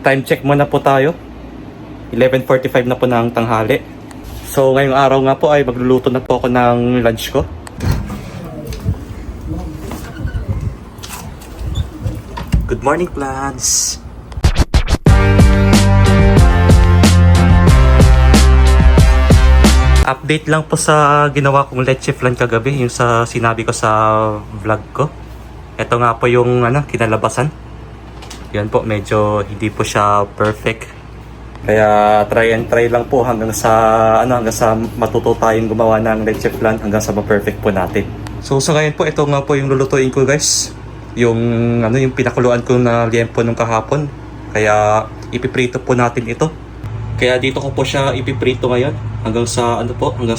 Mag-time check muna po tayo. 11:45 na po ng tanghali. So ngayong araw nga po ay magluluto na po ako ng lunch ko. Good morning, plants! Update lang po sa ginawa kong leche flan kagabi, yung sa sinabi ko sa vlog ko. Ito nga po yung kinalabasan. Yan po, medyo hindi po siya perfect. Kaya try and try lang po hanggang sa matuto tayong gumawa ng leche flan, hanggang sa ma-perfect po natin. So sa ngayon po, ito nga po yung lulutuin ko, guys. Yung yung pinakuluan ko na liempo nung kahapon. Kaya ipiprito po natin ito. Kaya dito ko po siya ipiprito ngayon hanggang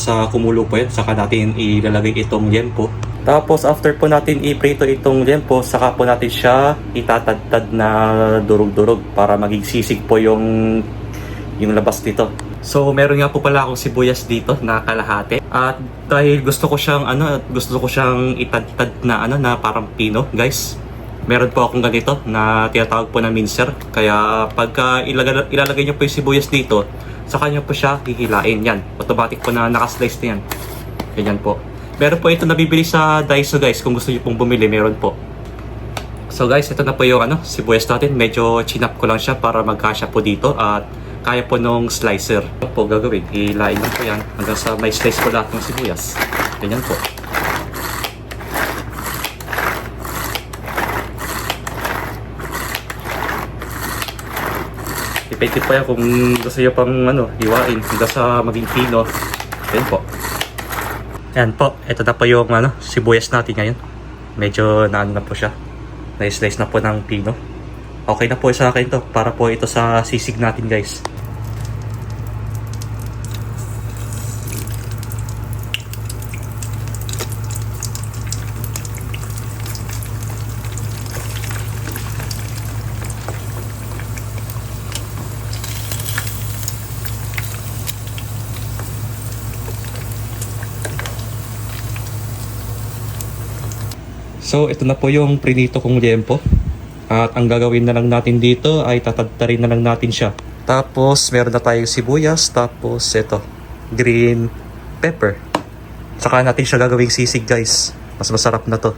sa kumulo po yan. Saka natin ilalagay itong liempo. Tapos after po natin iprito itong liempo, saka po natin siya itatadtad na durog-durog para maging sisig po yung labas dito. So meron nga po pala akong sibuyas dito na kalahati. At dahil gusto ko siyang itadtad na parang pino, guys. Meron po akong ganito na tinatawag po na mincer. Kaya pagka ilalagay niyo po yung sibuyas dito, sa kanya po siya hihilain. Yan, automatic po na nakaslice na yan. Ganyan po. Meron po ito nabibili sa Daiso, guys. Kung gusto niyo pong bumili, meron po. So guys, ito na po yung sibuyas natin. Medyo chinap ko lang siya para magkasya po dito. At kaya po nung slicer. Ito po gagawin, hilain lang po yan hanggang sa may slice po lahat ng sibuyas. Ganyan po. Depende po yan kung gusto nyo pang hiwain hanggang sa maging pino. Yan po. Yan po, ito na po yung sibuyas natin ngayon. Medyo na po siya. Na-slice na po ng pino. Okay na po sa akin to, para po ito sa sisig natin, guys. So ito na po yung prinito kong liempo. At ang gagawin na lang natin dito ay tatadtarin na lang natin siya. Tapos meron na tayong sibuyas. Tapos ito, green pepper. Saka natin siya gagawing sisig, guys. Mas masarap na to.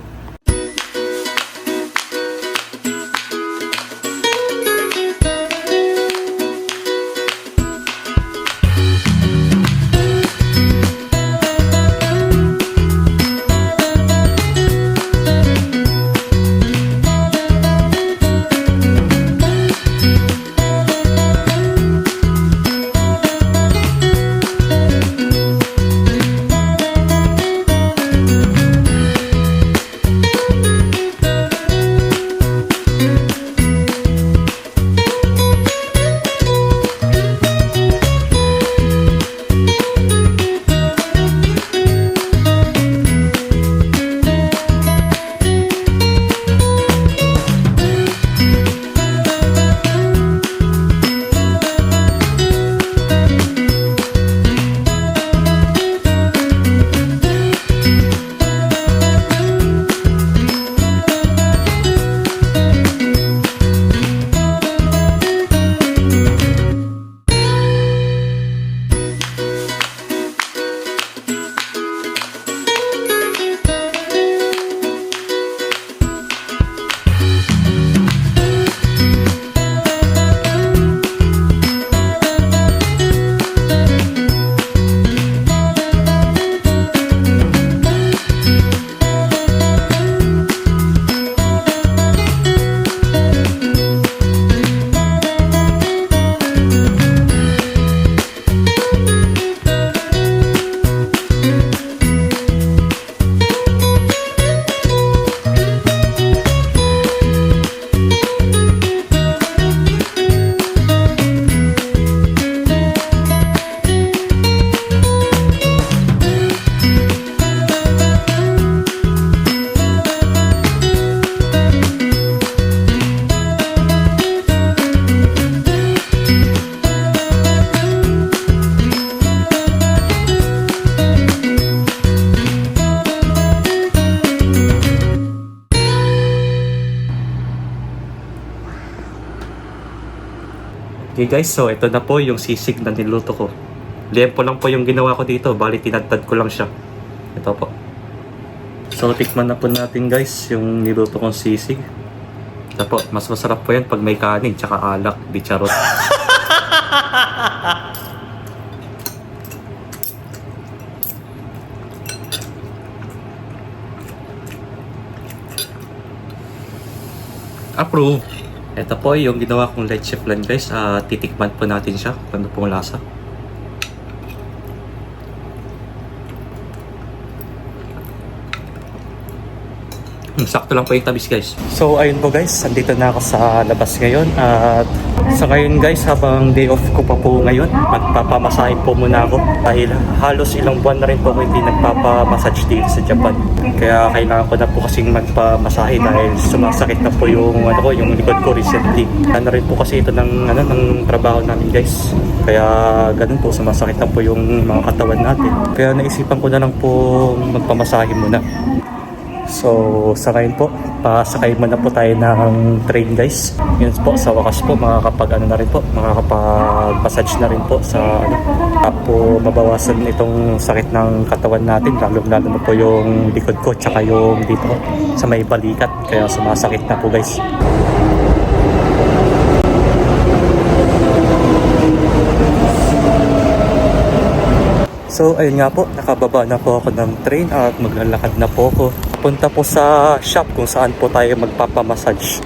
Okay guys, so ito na po yung sisig na niluto ko. Liempo lang po yung ginawa ko dito, bali tinadtad ko lang siya. Ito po. So tikman na po natin guys yung niluto kong sisig. Ito po, mas masarap po yan pag may kanin tsaka alak, di charot. Approve! Ito po yung ginawa kong leche flan guys. Titikman po natin siya kung ano pong lasa. Sakto lang po yung tamis guys. So ayun po guys, andito na ako sa labas ngayon. At sa ngayon guys, habang day off ko pa po ngayon, magpapamasahin po muna ako. Dahil halos ilang buwan na rin po ako hindi nagpapamassage dito sa Japan. Kaya kailangan ko na po kasing magpamasahe dahil sumasakit na po yung, yung likod ko recently. Ano rin po kasi ito ng trabaho namin guys. Kaya ganun po, sumasakit na po yung mga katawan natin. Kaya naisipan ko na lang po magpamasahe muna. So, sa ngayon po, pasakay muna po tayo ng train guys. Yun po, sa wakas po, makakapag massage na rin po sa po mabawasan itong sakit ng katawan natin, lalo na po yung likod ko, tsaka yung dito sa may balikat, kaya sumasakit na po guys. So ayun nga po, nakababa na po ako ng train at maglalakad na po ako. Punta po sa shop kung saan po tayo magpapamassage.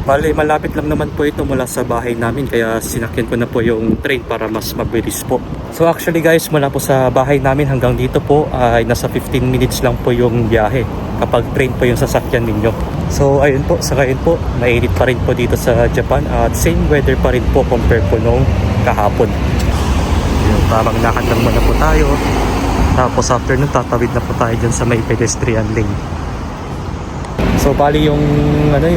Bale, malapit lang naman po ito mula sa bahay namin, kaya sinakyan ko na po yung train para mas mabilis po. So actually guys, mula po sa bahay namin hanggang dito po ay nasa 15 minutes lang po yung biyahe kapag train po yung sasakyan ninyo. So ayun po, sa ngayon po, mainit pa rin po dito sa Japan at same weather pa rin po compare po nung kahapon. Parang lakad lang muna po tayo. Tapos after nun, tatawid na po tayo dyan sa may pedestrian lane. So bali yung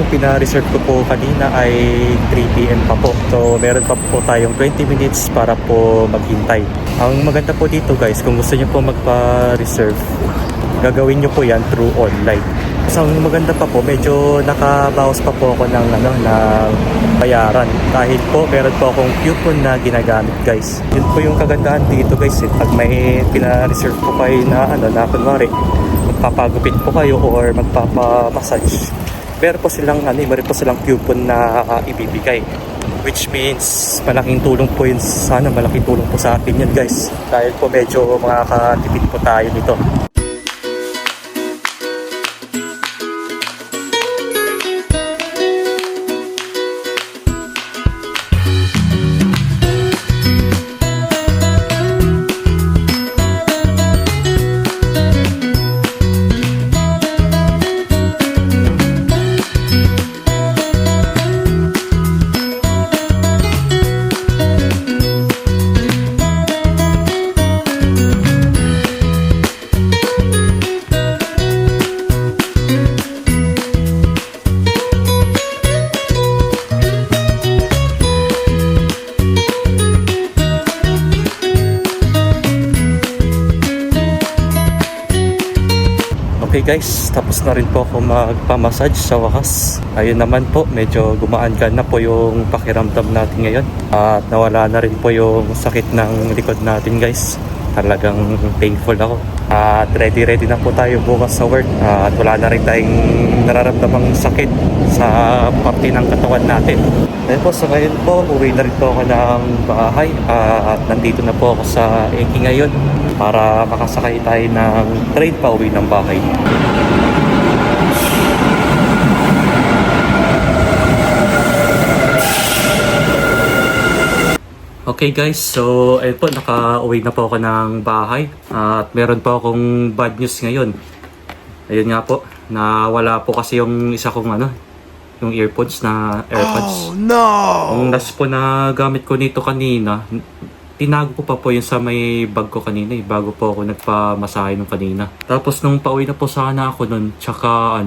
pina-reserve ko po kanina ay 3 PM pa po. So meron pa po tayong 20 minutes para po maghintay. Ang maganda po dito guys, kung gusto niyo po magpa-reserve, gagawin niyo po yan through online. So ang maganda pa po, medyo nakabawas pa po ako ng bayaran dahil po meron po akong coupon na ginagamit guys. Yun po yung kagandahan dito guys, pag may pina-reserve po kayo na kunwari magpapagupit po kayo or magpapamassage, meron po silang coupon na ibibigay, which means malaking tulong po sa atin yan guys, dahil po medyo makakatipid po tayo nito. Okay guys, tapos na rin po ako magpamassage sa wakas. Ayun naman po, medyo gumaan na po yung pakiramdam natin ngayon. At nawala na rin po yung sakit ng likod natin guys. Talagang thankful ako. At ready na po tayo bukas sa work. At wala na rin tayong nararamdamang sakit sa parte ng katawan natin. Dahil po sa ngayon po, uwi na rin po ako ng bahay. At nandito na po ako sa Eki ngayon para makasakay tayo ng train pa uwi ng bahay. Okay guys, so ayun po, naka-uwi na po ako ng bahay at meron po akong bad news ngayon. Ayun nga po, nawala po kasi yung isa kong yung AirPods. Oh no! Ang last po na gamit ko nito kanina, tinago ko pa po yung sa may bag ko kanina bago po ako nagpamasahe nung kanina. Tapos nung pauwi na po sana ako nun, tsaka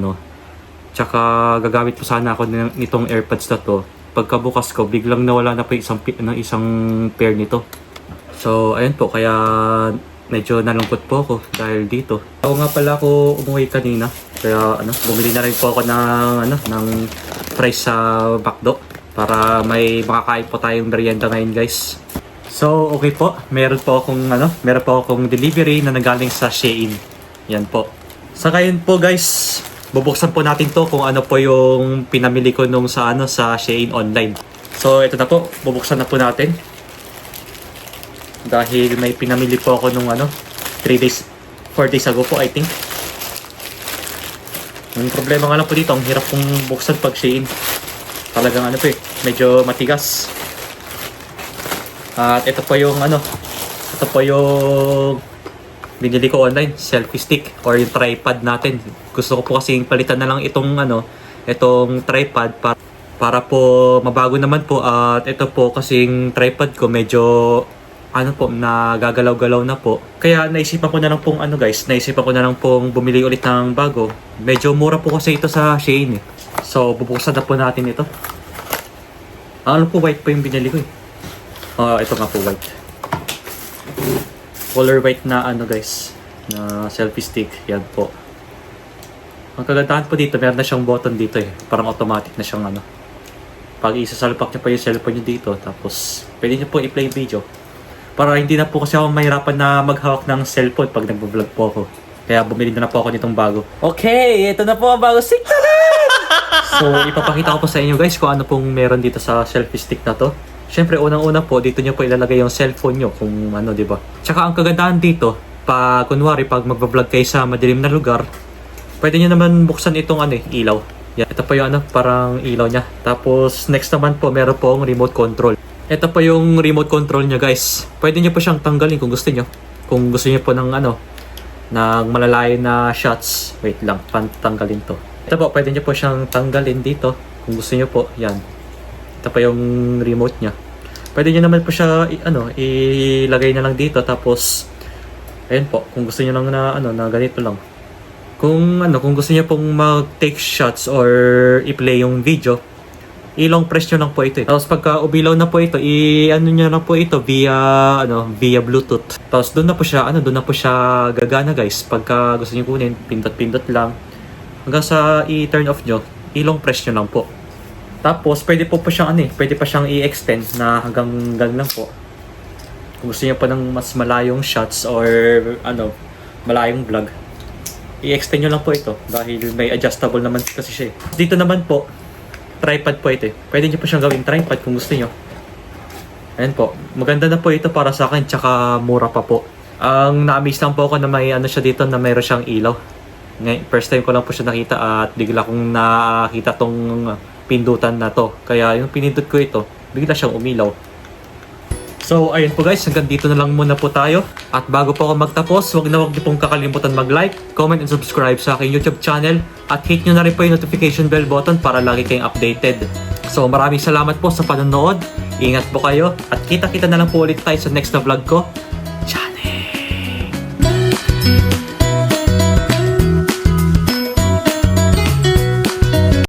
gagamit po sana ako nitong AirPods na to. Pagkabukas ko, biglang nawala na po isang pair nito. So, ayun po, kaya medyo nalungkot po ako dahil dito. Ako nga pala ako umuwi kanina. Kaya bumili na rin po ako ng fries sa McDo. para may makakain po tayong merienda ngayon guys. So okay po, meron po akong delivery na nagaling sa Shein. Yan po. Sa ngayon po guys, bubuksan po natin to kung ano po yung pinamili ko nung sa Shein online. So ito na po, bubuksan na po natin. Dahil may pinamili po ako nung 4 days ago po I think. Yung problema nga lang po dito, ang hirap pong buksan pag Shein. Talagang medyo matigas. At ito po yung binili ko online, selfie stick or yung tripod natin. Gusto ko po kasing palitan na lang itong tripod para po mabago naman po. At ito po kasing tripod ko medyo nagagalaw-galaw na po. Kaya naisipan ko na lang pong bumili ulit ng bago. Medyo mura po kasi ito sa Shein eh. So bubuksan na po natin ito. White po yung binili ko eh. Ito nga po white. Color white na guys, na selfie stick. Yan po. Ang kagandahan po dito, meron na siyang button dito eh. Parang automatic na siyang pag isasalpak niyo pa yung cellphone niyo dito, tapos pwede niyo po i-play video. Para hindi na po kasi ako mahirapan na maghawak ng cellphone pag nagbo-vlog po ako. Kaya bumili na po ako nitong bago. Okay, ito na po ang bago stick na rin! So, ipapakita ko po sa inyo guys kung ano pong meron dito sa selfie stick na to. Siyempre, unang-una po, dito nyo po ilalagay yung cellphone nyo kung diba? Tsaka ang kagandahan dito, pag magbablog kayo sa madilim na lugar, pwede nyo naman buksan itong ilaw. Yan, ito po yung parang ilaw nya. Tapos, next naman po, meron po ang remote control. Ito po yung remote control nya guys. Pwede nyo po siyang tanggalin kung gusto nyo. Kung gusto nyo po ng ng malalayo na shots. Wait lang, tanggalin to. Ito po, pwede nyo po siyang tanggalin dito. Kung gusto nyo po, yan. Ito pa yung remote nya. Pwede nyo naman po siya ilagay na lang dito. Tapos, ayun po, kung gusto nyo lang na ganito lang. Kung gusto niyo pong mag-take shots or i-play yung video, i-long press nyo lang po ito. Tapos pagka umilaw na po ito, nyo lang po ito via Bluetooth. Tapos doon na po siya gagana guys. Pagka gusto niyo kunin, pindot-pindot lang. Hanggang sa i-turn off nyo, i-long press nyo lang po. Tapos pwede po siyang pwede pa siyang i-extend na hanggang lang po. Kung gusto niyo po ng mas malayong shots or malayong vlog, i-extend nyo lang po ito dahil may adjustable naman kasi siya. Dito naman po, tripod po ito. Pwede nyo po siyang gawing tripod kung gusto nyo. Ayan po. Maganda na po ito para sa akin, tsaka mura pa po. Ang na-amaze lang po ako na may siya dito na mayroon siyang ilaw. First time ko lang po siya nakita at bigla kong nakita tong pindutan na to. Kaya yung pinindot ko ito, bigla siyang umilaw. So, ayun po guys, hanggang dito na lang muna po tayo. At bago po ako magtapos, huwag niyo pong kakalimutan mag-like, comment, and subscribe sa aking YouTube channel. At hit nyo na rin po yung notification bell button para lagi kayong updated. So, maraming salamat po sa panonood. Ingat po kayo. At kita-kita na lang po ulit tayo sa next na vlog ko.